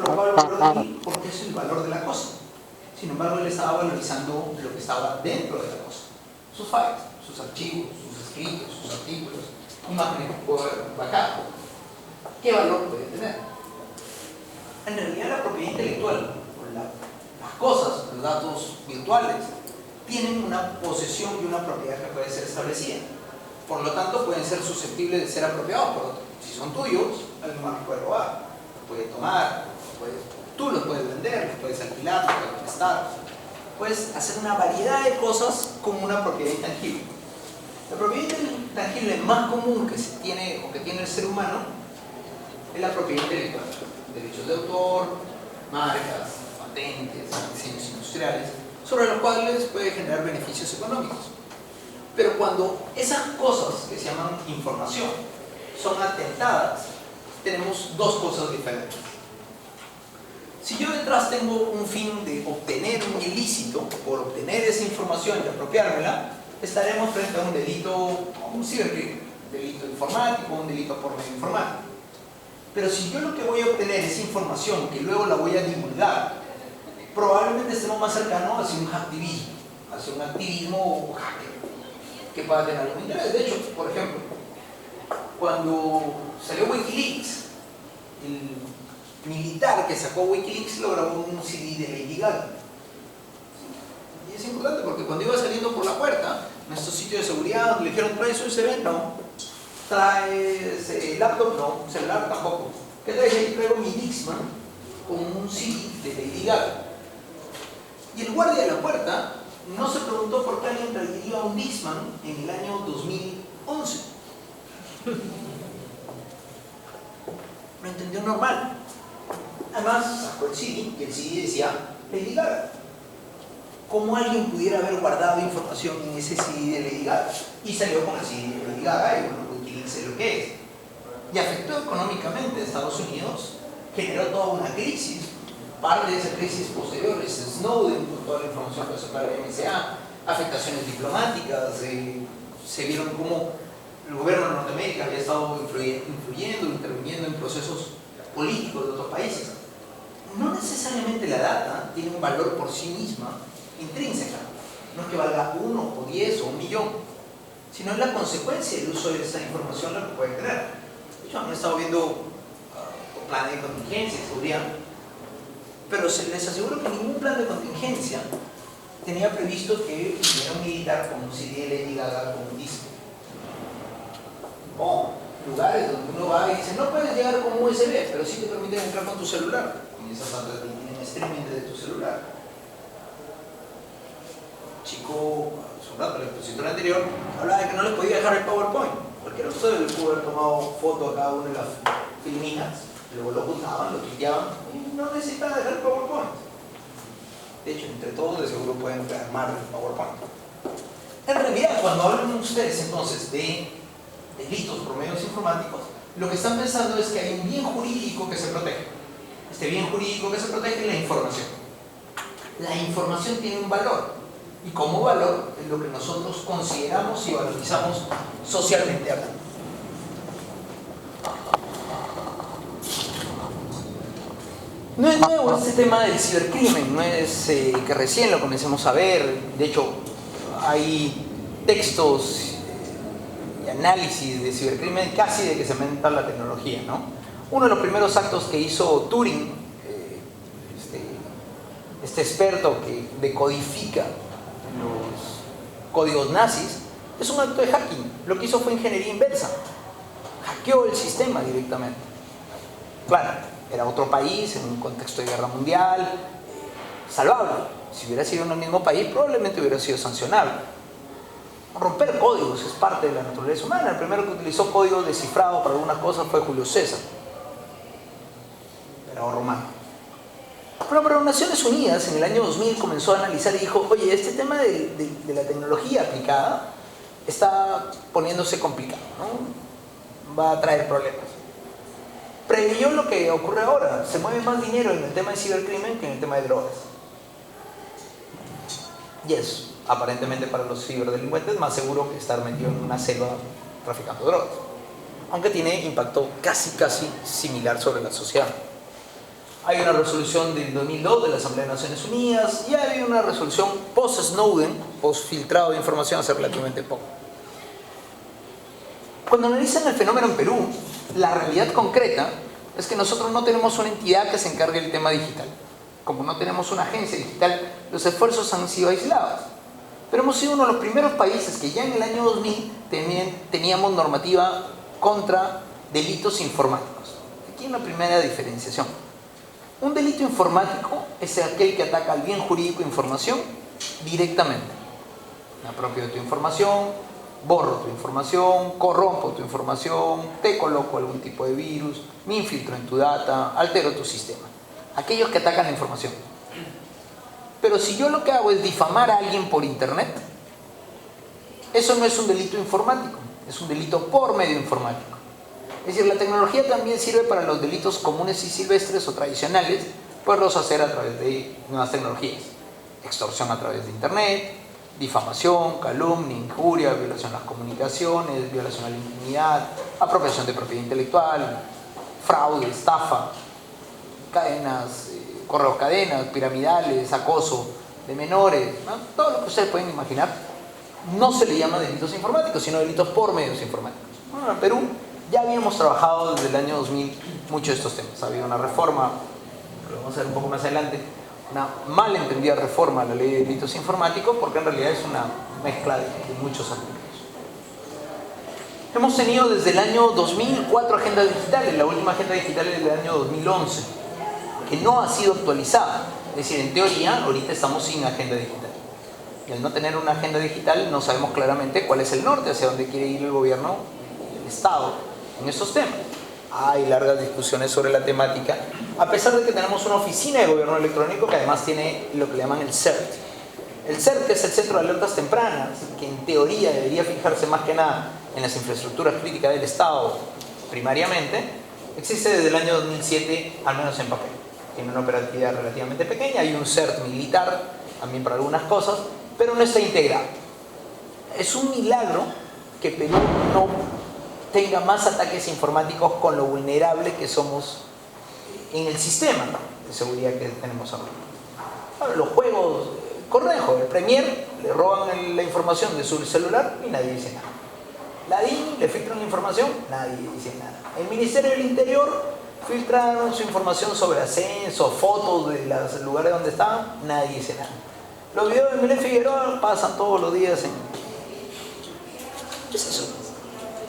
colocado el valor aquí porque es el valor de la cosa. Sin embargo, él estaba valorizando lo que estaba dentro de la cosa. Sus files, sus archivos, sus escritos, sus artículos, imágenes que puedo bajar. ¿Qué valor puede tener? En realidad, la propiedad intelectual, las cosas, los datos virtuales, tienen una posesión y una propiedad que puede ser establecida. Por lo tanto, pueden ser susceptibles de ser apropiados por otros. Si son tuyos, alguien más los puede robar, los puede tomar, tú los puedes vender, los puedes alquilar, los puedes prestar. Puedes hacer una variedad de cosas con una propiedad intangible. La propiedad intangible más común que se tiene o que tiene el ser humano es la propiedad intelectual. Derechos de autor, marcas, patentes, diseños industriales, sobre los cuales puede generar beneficios económicos. Pero cuando esas cosas que se llaman información son atentadas, tenemos dos cosas diferentes. Si yo detrás tengo un fin de obtener un ilícito, por obtener esa información y apropiármela, estaremos frente a un delito, un cibercrimen, un delito informático, un delito por medio informático. Pero si yo lo que voy a obtener es información que luego la voy a divulgar, probablemente estemos más cercanos hacia un activismo hacker, que pueda tener algún interés. De hecho, por ejemplo, cuando salió Wikileaks, el militar que sacó Wikileaks lo grabó en un CD de Lady Gaga. Y es importante porque cuando iba saliendo por la puerta, en estos sitios de seguridad, le dijeron, ¿traes USB? No. ¿Traes laptop? No. ¿Celular? Tampoco. ¿Qué traes? Ahí traigo mi Dixman con un CD de Lady Gaga. Y el guardia de la puerta no se preguntó por qué alguien traería un Dixman en el año 2011. Lo entendió normal. Además, sacó el CD y el CD decía Lady Gaga. ¿Cómo alguien pudiera haber guardado información en ese CD de Lady Gaga? Y salió con el CD de Lady Gaga y bueno, utilice lo que es. Y afectó económicamente a Estados Unidos, generó toda una crisis. Parte de esa crisis posterior es Snowden, con toda la información que sacó la NSA, afectaciones diplomáticas, se vieron cómo el gobierno de Norteamérica había estado influyendo, interviniendo en procesos políticos de otros países. No necesariamente la data tiene un valor por sí misma intrínseca, no es que valga 1 o 10 o 1 millón, sino es la consecuencia del uso de esa información la que puede tener. De hecho, han estado viendo planes de contingencia, seguridad, pero les aseguro que ningún plan de contingencia tenía previsto que viniera un militar con un CD de Lady Gaga con un disco. O lugares donde uno va y dice, no puedes llegar con USB, pero sí te permiten entrar con tu celular. Comienzas a transmitir en streaming desde tu celular. Chico, hace un rato, el expositor anterior, hablaba de que no les podía dejar el PowerPoint. Cualquiera de ustedes les pudo haber tomado foto a cada una de las filminas, luego lo juntaban, lo tuiteaban y no necesitaba dejar el PowerPoint. De hecho, entre todos de seguro pueden armar el PowerPoint. En realidad, cuando hablan ustedes entonces de delitos por medios informáticos, lo que están pensando es que hay un bien jurídico que se protege. Este bien jurídico que se protege es la información. La información tiene un valor y como valor es lo que nosotros consideramos y valorizamos socialmente hablando. No es nuevo este tema del cibercrimen, no es que recién lo comencemos a ver. De hecho, hay textos y análisis de cibercrimen casi de que se inventa la tecnología, ¿no? Uno de los primeros actos que hizo Turing, este experto que decodifica los códigos nazis, es un acto de hacking. Lo que hizo fue ingeniería inversa. Hackeó el sistema directamente. Claro, era otro país, en un contexto de guerra mundial, salvable. Si hubiera sido en el mismo país, probablemente hubiera sido sancionable. Romper códigos es parte de la naturaleza humana. El primero que utilizó código descifrado para alguna cosa fue Julio César, emperador romano. Pero para Naciones Unidas en el año 2000 comenzó a analizar y dijo, oye, este tema de la tecnología aplicada está poniéndose complicado, ¿no? Va a traer problemas. Preveyó lo que ocurre ahora. Se mueve más dinero en el tema de cibercrimen que en el tema de drogas. Y es aparentemente para los ciberdelincuentes más seguro que estar metido en una selva traficando drogas, aunque tiene impacto casi similar sobre la sociedad. Hay una resolución del 2002 de la Asamblea de Naciones Unidas y hay una resolución post-Snowden, post-filtrado de información hace relativamente poco. Cuando analizan el fenómeno en Perú, la realidad concreta es que nosotros no tenemos una entidad que se encargue del tema digital. Como no tenemos una agencia digital, los esfuerzos han sido aislados. Pero hemos sido uno de los primeros países que ya en el año 2000 teníamos normativa contra delitos informáticos. Aquí hay una primera diferenciación. Un delito informático es aquel que ataca al bien jurídico de información directamente. Me apropio de tu información, borro tu información, corrompo tu información, te coloco algún tipo de virus, me infiltro en tu data, altero tu sistema. Aquellos que atacan la información. Pero si yo lo que hago es difamar a alguien por internet, eso no es un delito informático, es un delito por medio informático. Es decir, la tecnología también sirve para los delitos comunes y silvestres o tradicionales, poderlos hacer a través de nuevas tecnologías. Extorsión a través de internet, difamación, calumnia, injuria, violación a las comunicaciones, violación a la intimidad, apropiación de propiedad intelectual, fraude, estafa, cadenas, correos cadenas, piramidales, acoso de menores, ¿no? Todo lo que ustedes pueden imaginar. No se le llama delitos informáticos, sino delitos por medios informáticos. Bueno, en Perú ya habíamos trabajado desde el año 2000 mucho de estos temas. Había una reforma, lo vamos a ver un poco más adelante, una mal entendida reforma a la ley de delitos informáticos, porque en realidad es una mezcla de muchos artículos. Hemos tenido desde el año 2000 4 agendas digitales. La última agenda digital es del año 2011, que no ha sido actualizada. Es decir, en teoría, ahorita estamos sin agenda digital. Y al no tener una agenda digital, no sabemos claramente cuál es el norte, hacia dónde quiere ir el gobierno, el Estado, en estos temas. Hay largas discusiones sobre la temática, a pesar de que tenemos una oficina de gobierno electrónico que además tiene lo que le llaman el CERT. El CERT es el Centro de Alertas Tempranas, que en teoría debería fijarse más que nada en las infraestructuras críticas del Estado, primariamente. Existe desde el año 2007, al menos en papel. Tiene una operatividad relativamente pequeña, hay un CERT militar, también para algunas cosas, pero no está integrado. Es un milagro que Perú no tenga más ataques informáticos con lo vulnerable que somos en el sistema de seguridad que tenemos ahora. Ahora, los juegos, correjo, el Premier le roban la información de su celular y nadie dice nada. La DIN le filtran la información, nadie dice nada. El Ministerio del Interior filtraron su información sobre ascenso, fotos de los lugares donde estaban, nadie dice nada. Los videos de Milen Figueroa pasan todos los días en... ¿Qué es eso?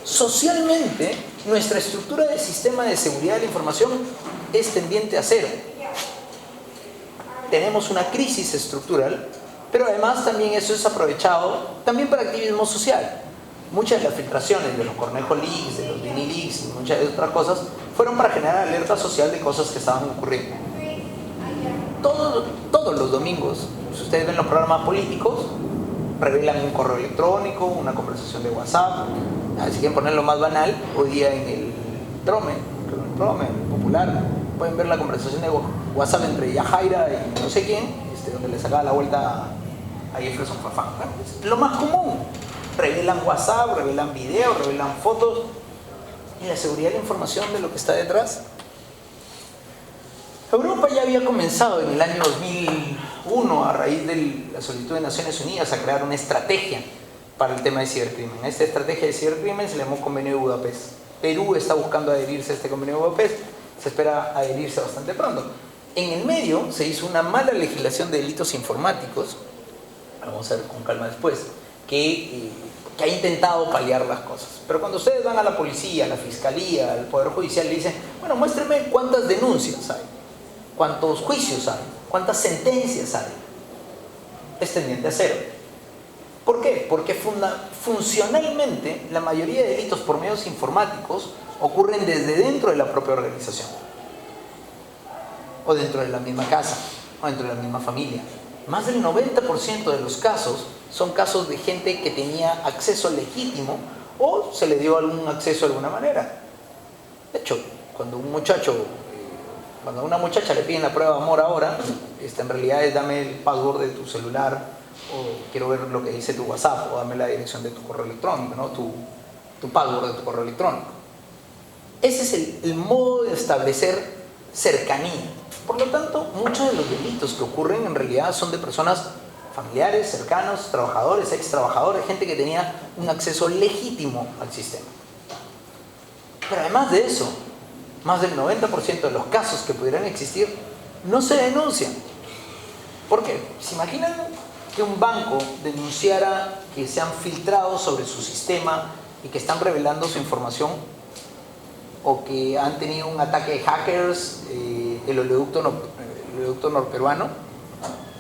Socialmente, nuestra estructura de sistema de seguridad de la información es tendiente a cero. Tenemos una crisis estructural, pero además también eso es aprovechado también para activismo social. Muchas de las filtraciones de los Cornejo Leaks, de los Dini Leaks y muchas de otras cosas fueron para generar alerta social de cosas que estaban ocurriendo. Todos los domingos, si ustedes ven los programas políticos, revelan un correo electrónico, una conversación de WhatsApp. Si quieren ponerlo más banal, hoy día en el Trome, el Popular, pueden ver la conversación de WhatsApp entre Yajaira y no sé quién, donde le sacaba la vuelta a Jefferson Farfán. Es lo más común. Revelan WhatsApp, revelan videos, revelan fotos. ¿Y la seguridad de la información de lo que está detrás? Europa ya había comenzado en el año 2001, a raíz de la solicitud de Naciones Unidas, a crear una estrategia para el tema de cibercrimen. A esta estrategia de cibercrimen se le llamó Convenio de Budapest. Perú está buscando adherirse a este Convenio de Budapest, se espera adherirse bastante pronto. En el medio se hizo una mala legislación de delitos informáticos, vamos a ver con calma después, que ha intentado paliar las cosas. Pero cuando ustedes van a la policía, a la fiscalía, al Poder Judicial, le dicen, bueno, muéstrame cuántas denuncias hay, cuántos juicios hay, cuántas sentencias hay. Es tendiente a cero. ¿Por qué? Porque funcionalmente la mayoría de delitos por medios informáticos ocurren desde dentro de la propia organización, o dentro de la misma casa, o dentro de la misma familia. Más del 90% de los casos son casos de gente que tenía acceso legítimo o se le dio algún acceso de alguna manera. De hecho, cuando a una muchacha le piden la prueba de amor ahora, en realidad es dame el password de tu celular, o quiero ver lo que dice tu WhatsApp, o dame la dirección de tu correo electrónico, ¿no? tu password de tu correo electrónico. Ese es el modo de establecer cercanía. Por lo tanto, muchos de los delitos que ocurren en realidad son de personas familiares, cercanos, trabajadores, ex trabajadores, gente que tenía un acceso legítimo al sistema. Pero además de eso, más del 90% de los casos que pudieran existir no se denuncian. ¿Por qué? ¿Se imaginan que un banco denunciara que se han filtrado sobre su sistema y que están revelando su información? ¿O que han tenido un ataque de hackers, el oleoducto norperuano?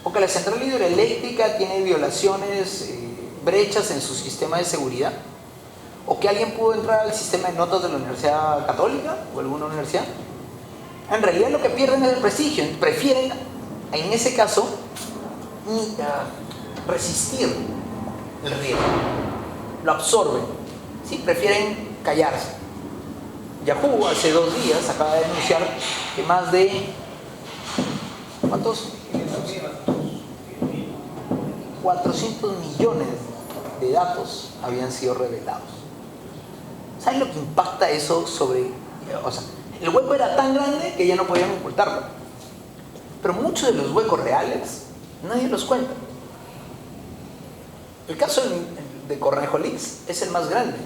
¿O que la central hidroeléctrica tiene violaciones, brechas en su sistema de seguridad? ¿O que alguien pudo entrar al sistema de notas de la Universidad Católica o alguna universidad? En realidad lo que pierden es el prestigio. Prefieren, en ese caso, resistir el riesgo. Lo absorben. ¿Sí? Prefieren callarse. Yahoo hace 2 días acaba de denunciar que más de... ¿cuántos? 400 millones de datos habían sido revelados. ¿Saben lo que impacta eso sobre...? O sea, el hueco era tan grande que ya no podían ocultarlo. Pero muchos de los huecos reales nadie los cuenta. El caso de Correjo Leaks es el más grande.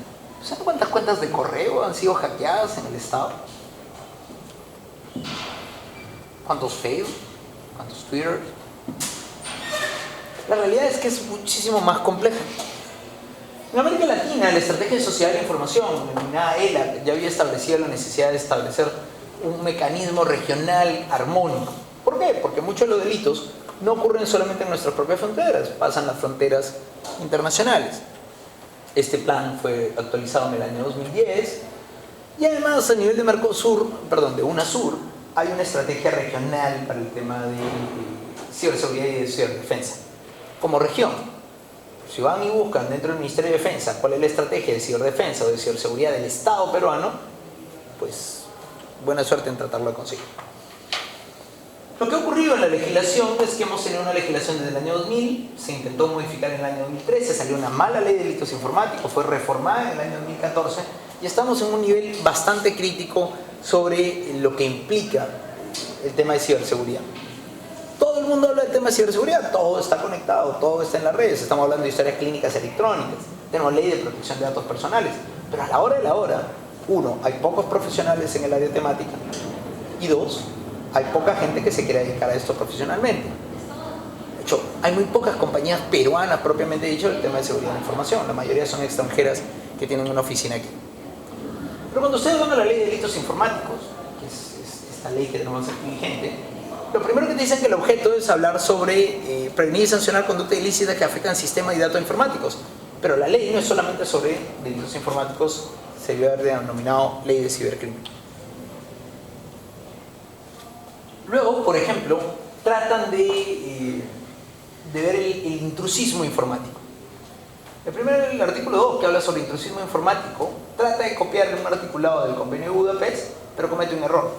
¿Saben cuántas cuentas de correo han sido hackeadas en el Estado? ¿Cuántos Facebook? ¿Cuántos Twitter? La realidad es que es muchísimo más compleja. En América Latina, la Estrategia de Sociedad de la Información, denominada ELA, ya había establecido la necesidad de establecer un mecanismo regional armónico. ¿Por qué? Porque muchos de los delitos no ocurren solamente en nuestras propias fronteras, pasan las fronteras internacionales. Este plan fue actualizado en el año 2010 y además a nivel de de UNASUR, hay una estrategia regional para el tema de ciberseguridad y de ciberdefensa. Como región, si van y buscan dentro del Ministerio de Defensa cuál es la estrategia de ciberdefensa o de ciberseguridad del Estado peruano, pues buena suerte en tratarlo de conseguir. Lo que ha ocurrido en la legislación es que hemos tenido una legislación desde el año 2000, se intentó modificar en el año 2013, salió una mala ley de delitos informáticos, fue reformada en el año 2014 y estamos en un nivel bastante crítico sobre lo que implica el tema de ciberseguridad. Todo el mundo habla del tema de ciberseguridad, todo está conectado, todo está en las redes, estamos hablando de historias clínicas electrónicas, tenemos ley de protección de datos personales, pero a la hora de la hora, uno, hay pocos profesionales en el área temática y dos, hay poca gente que se quiera dedicar a esto profesionalmente. De hecho, hay muy pocas compañías peruanas propiamente dicho del tema de seguridad de la información, la mayoría son extranjeras que tienen una oficina aquí. Pero cuando ustedes van a la ley de delitos informáticos, que es esta ley que tenemos aquí vigente, lo primero que te dicen que el objeto es hablar sobre prevenir y sancionar conductas ilícitas que afectan sistemas y datos informáticos. Pero la ley no es solamente sobre delitos informáticos, se debe haber denominado ley de cibercrimen. Luego, por ejemplo, tratan de ver el intrusismo informático. El artículo 2, que habla sobre intrusismo informático, trata de copiar un articulado del Convenio de Budapest, pero comete un error.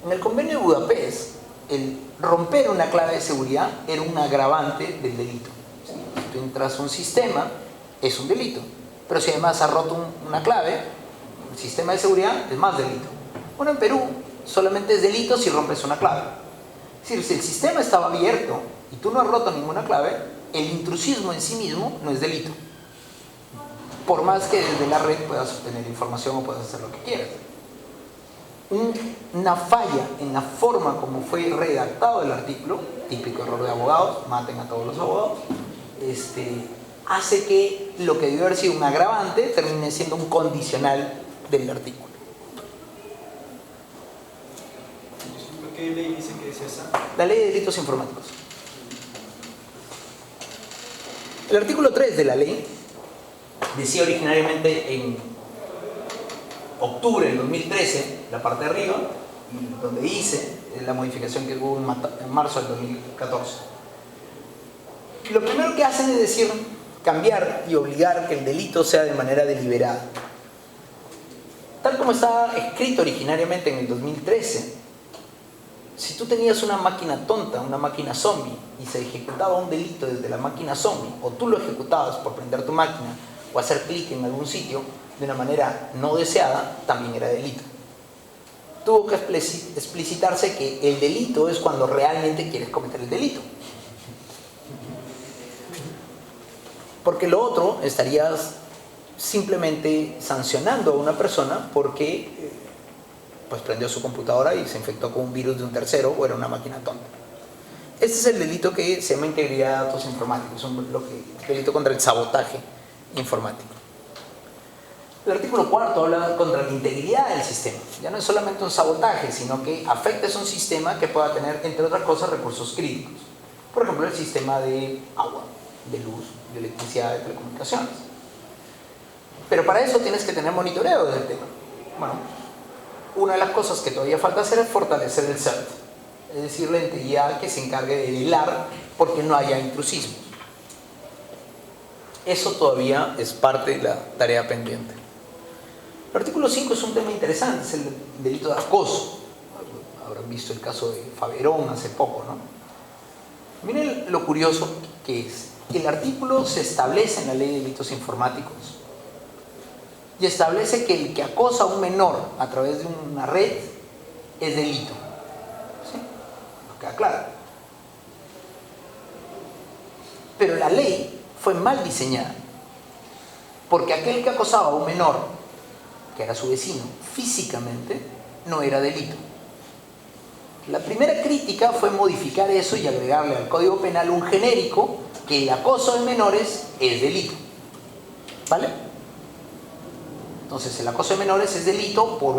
En el Convenio de Budapest, el romper una clave de seguridad era un agravante del delito. Si tú entras a un sistema, es un delito. Pero si además has roto una clave, un sistema de seguridad, es más delito. Bueno, en Perú solamente es delito si rompes una clave. Es decir, si el sistema estaba abierto y tú no has roto ninguna clave, el intrusismo en sí mismo no es delito. Por más que desde la red puedas obtener información o puedas hacer lo que quieras. Una falla en la forma como fue redactado el artículo, típico error de abogados, maten a todos los abogados, hace que lo que debió haber sido un agravante termine siendo un condicional del artículo. ¿Qué ley dice que es esa? La ley de delitos informáticos. El artículo 3 de la ley decía originariamente en octubre del 2013, la parte de arriba, donde dice la modificación que hubo en marzo del 2014. Lo primero que hacen es decir, cambiar y obligar que el delito sea de manera deliberada. Tal como estaba escrito originariamente en el 2013, si tú tenías una máquina tonta, una máquina zombie, y se ejecutaba un delito desde la máquina zombie, o tú lo ejecutabas por prender tu máquina o hacer clic en algún sitio de una manera no deseada, también era delito. tuvo que explicitarse que el delito es cuando realmente quieres cometer el delito. Porque lo otro estarías simplemente sancionando a una persona porque pues prendió su computadora y se infectó con un virus de un tercero o era una máquina tonta. Este es el delito que se llama integridad de datos informáticos, es delito contra el sabotaje informático. El artículo 4 habla contra la integridad del sistema. Ya no es solamente un sabotaje, sino que afecta a un sistema que pueda tener, entre otras cosas, recursos críticos. Por ejemplo, el sistema de agua, de luz, de electricidad, de telecomunicaciones. Pero para eso tienes que tener monitoreo del tema. Bueno, una de las cosas que todavía falta hacer es fortalecer el CERT, es decir, la entidad que se encargue de velar porque no haya intrusismo. Eso todavía es parte de la tarea pendiente. El artículo 5 es un tema interesante, es el delito de acoso. Habrán visto el caso de Faverón hace poco, ¿no? Miren lo curioso que es. El artículo se establece en la ley de delitos informáticos y establece que el que acosa a un menor a través de una red es delito. ¿Sí? Nos queda claro. Pero la ley fue mal diseñada, porque aquel que acosaba a un menor, que era su vecino, físicamente, no era delito. La primera crítica fue modificar eso y agregarle al Código Penal un genérico que el acoso de menores es delito. ¿Vale? Entonces el acoso de menores es delito por